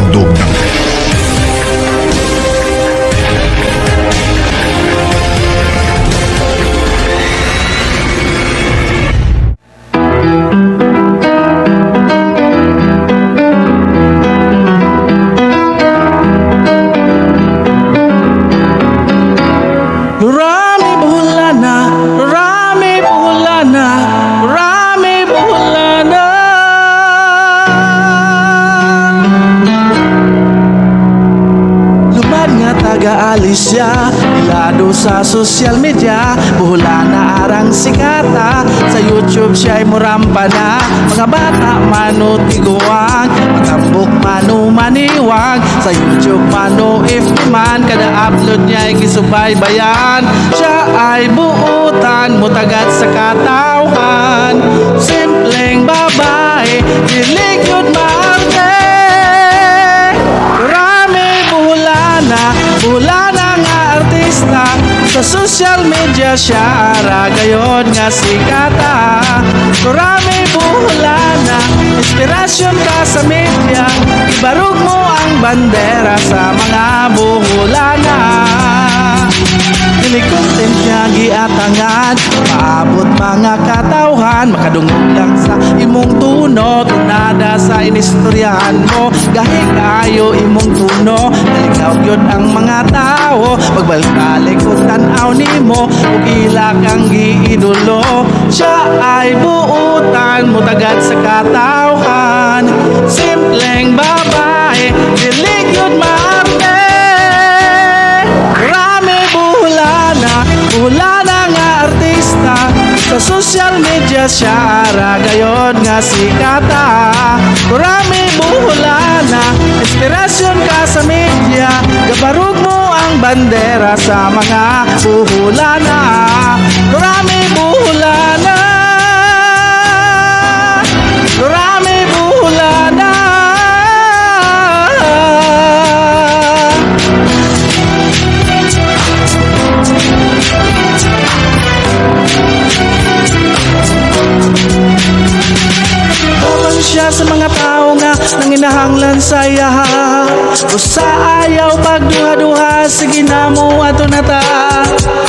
handog ng alis siya, ilado sa social media, buhula na arang sikata, sa YouTube siya'y murampa na, mga bata manutiguan, magambok maniwang, sa YouTube if man, kada upload niya'y gisubaybayan, siya ay buutan, mutagat sa katawhan, simpleng babae, dilig yun maarte, wala na nga artista, sa social media siya ragayon nga sikata. Marami buhula na, inspirasyon ka sa media, ibarug mo ang bandera sa mga buhula na. Dili content niya giatangan, maabot mga katawhan, makadungog lang sa imong tuno, tunada sa inistoryahan mo, gahi kayo imong tuno, naligaw yun ang mga tao, pagbalik-balik kung tanaw nimo, ug ila kang giidolo, siya ay buutan, mutagad sa katawhan, simpleng babae, dilig yun maarte. Wala na nga artista, sa social media siya ragayon nga sikata. Marami buhula na, inspirasyon ka sa media, gabarug mo ang bandera sa mga buhula na. Marami buhula na, marami buhula na. Siya sa mga tao nga nanginahanglan sa iyaha, usa ayaw pagduha-duha, sige na mo ato na ta.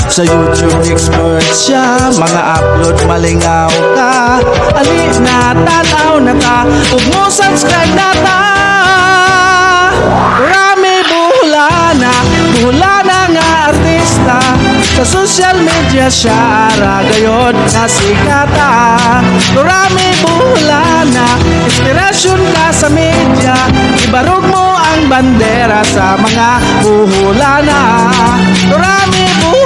Sa YouTube expert siya, mga upload malingaw ka, ali na tanaw na ta, ug mo subscribe na ta. Marami buhula na nga artista, sa social media siya ragayon nga sikata. Marami buhula na, inspirasyon ka sa media, ibarog mo ang bandera sa mga buhula na. Marami buhula